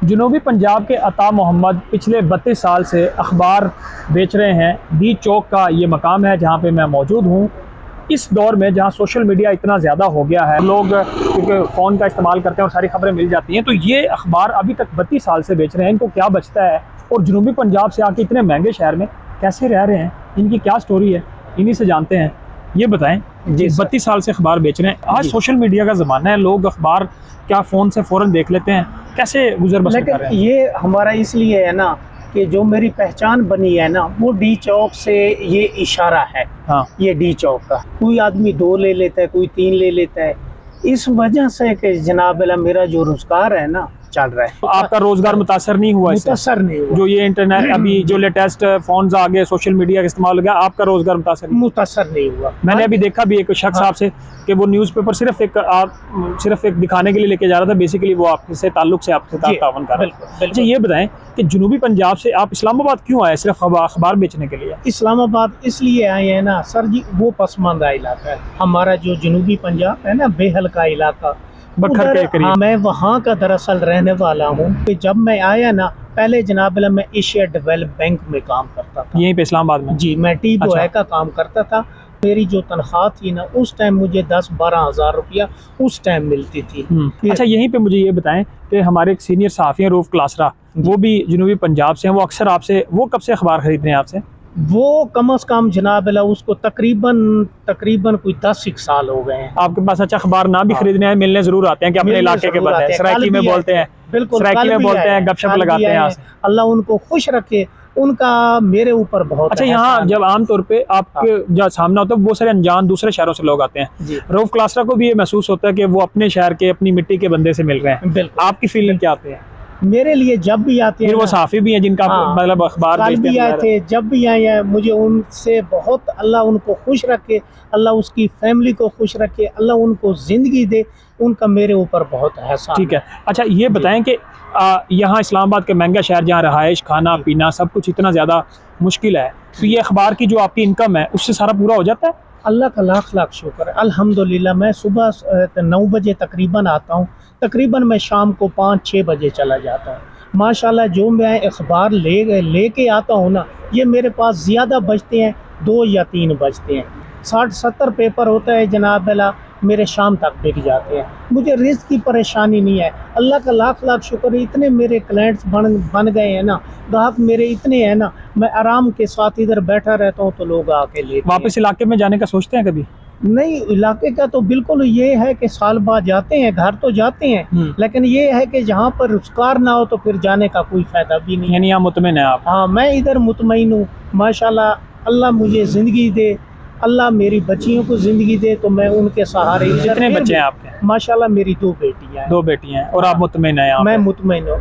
جنوبی پنجاب کے عطا محمد پچھلے 32 سال سے اخبار بیچ رہے ہیں۔ دی چوک کا یہ مقام ہے جہاں پہ میں موجود ہوں۔ اس دور میں جہاں سوشل میڈیا اتنا زیادہ ہو گیا ہے، لوگ کیونکہ فون کا استعمال کرتے ہیں اور ساری خبریں مل جاتی ہیں، تو یہ اخبار ابھی تک 32 سال سے بیچ رہے ہیں۔ ان کو کیا بچتا ہے اور جنوبی پنجاب سے آ کے اتنے مہنگے شہر میں کیسے رہ رہے ہیں، ان کی کیا سٹوری ہے، انہی سے جانتے ہیں۔ یہ بتائیں جی 32 سال سے اخبار بیچ رہے ہیں، آج سوشل میڈیا کا زمانہ ہے، لوگ اخبار کیا فون سے فوراً دیکھ لیتے ہیں، کیسے گزر بسر کر رہے ہیں؟ یہ ہمارا اس لیے ہے نا کہ جو میری پہچان بنی ہے نا وہ ڈی چوک سے یہ اشارہ ہے۔ ہاں یہ ڈی چوک کا کوئی آدمی 2 لے لیتا ہے، کوئی 3 لے لیتا ہے، اس وجہ سے کہ جناب اللہ میرا جو روزگار ہے نا چل رہا ہے۔ آپ کا روزگار متاثر نہیں ہوا اس سے؟ متاثر نہیں ہوا۔ جو یہ انٹرنیٹ ابھی جو لیٹسٹ فونز آگے سوشل میڈیا کا استعمال ہو گیا، آپ کا روزگار متاثر نہیں؟ متاثر نہیں ہوا۔ میں نے ابھی دیکھا بھی ایک شخص آپ سے کہ وہ نیوز پیپر صرف ایک دکھانے کے لیے لے کے جا رہا تھا، بیسیکلی وہ آپ سے تعلق سے آپ سے تعاون کر رہا ہے۔ اچھا یہ بتائیں کہ جنوبی پنجاب سے آپ اسلام آباد کیوں آئے صرف اخبار بیچنے کے لیے؟ اسلام آباد اس لیے آئے ہیں نا سر جی، وہ پسماندہ علاقہ ہے ہمارا جو جنوبی پنجاب ہے نا، بہل کا علاقہ، بکھر کے قریب۔ ہاں میں وہاں کا دراصل رہنے والا ہوں۔ کہ جب میں آیا نا پہلے جناب اللہ میں ایشیا ڈیولپ بینک میں کام کرتا تھا، یہیں پہ اسلام آباد میں؟ جی میں ٹی بوائے کا کام کرتا تھا۔ میری جو تنخواہ تھی نا اس ٹائم مجھے 10-12 ہزار روپیہ اس ٹائم ملتی تھی۔ اچھا یہیں پہ مجھے یہ بتائیں کہ ہمارے ایک سینئر صحافی ہیں روف کلاسرا، وہ بھی جنوبی پنجاب سے ہیں، وہ اکثر آپ سے، وہ کب سے اخبار خرید رہے ہیں آپ سے؟ وہ کم از کم جناب اللہ اس کو تقریباً کوئی 10 سال ہو گئے ہیں۔ آپ کے پاس اچھا اخبار نہ بھی خریدنے ہیں، ملنے ضرور آتے ہیں کہ اپنے علاقے کے بندے ہیں، سرائکی میں بولتے ہیں، بالکل سرائکی میں بولتے ہیں، گپ شپ لگاتے ہیں یہاں سے۔ اللہ ان کو خوش رکھے، ان کا میرے اوپر بہت اچھا یہاں جب عام طور پہ آپ کے جو سامنا ہوتا ہے بہت سارے انجان دوسرے شہروں سے لوگ آتے ہیں، روف کلاسرا کو بھی یہ محسوس ہوتا ہے کہ وہ اپنے شہر کے، اپنی مٹی کے بندے سے مل رہے ہیں، بالکل آپ کی فیلنگ کیا آتے ہیں؟ میرے لیے جب بھی آتے ہیں، وہ صحافی بھی ہیں جن کا مطلب اخبار بیچتے بھی آئے تھے، جب بھی آئے ہیں، مجھے ان سے بہت، اللہ ان کو خوش رکھے، اللہ اس کی فیملی کو خوش رکھے، اللہ ان کو زندگی دے، ان کا میرے اوپر بہت احسان۔ ٹھیک ہے، اچھا یہ بتائیں کہ یہاں اسلام آباد کے مہنگا شہر جہاں رہائش، کھانا پینا سب کچھ اتنا زیادہ مشکل ہے، تو یہ اخبار کی جو آپ کی انکم ہے اس سے سارا پورا ہو جاتا ہے؟ اللہ کا لاکھ لاکھ شکر ہے الحمدللہ۔ میں صبح 9 بجے تقریباً آتا ہوں، تقریباً میں شام کو 5-6 بجے چلا جاتا ہوں۔ ماشاءاللہ جو میں اخبار لے کے آتا ہوں نا، یہ میرے پاس زیادہ بچتے ہیں، 2 یا 3 بجتے ہیں۔ 60-70 پیپر ہوتا ہے جناب اللہ، میرے شام تک بک جاتے ہیں، مجھے رزق کی پریشانی نہیں ہے۔ اللہ کا لاکھ لاکھ شکر ہے، اتنے میرے کلائنٹس بن گئے ہیں نا، گاہک میرے اتنے ہیں نا، میں آرام کے ساتھ ادھر بیٹھا رہتا ہوں تو لوگ آ کے لیتے ہیں۔ واپس علاقے میں جانے کا سوچتے ہیں کبھی؟ نہیں، علاقے کا تو بالکل یہ ہے کہ سال بعد جاتے ہیں، گھر تو جاتے ہیں، لیکن یہ ہے کہ جہاں پر روزگار نہ ہو تو پھر جانے کا کوئی فائدہ بھی نہیں۔ یعنی آپ مطمئن ہیں آپ؟ ہاں میں ادھر مطمئن ہوں ماشاءاللہ، اللہ مجھے زندگی دے، اللہ میری بچیوں کو زندگی دے تو میں ان کے سہارے۔ کتنے بچے ہیں آپ کے؟ ماشاءاللہ میری 2 بیٹیاں ہیں۔ 2 بیٹیاں ہیں اور آپ مطمئن ہیں؟ میں مطمئن ہوں۔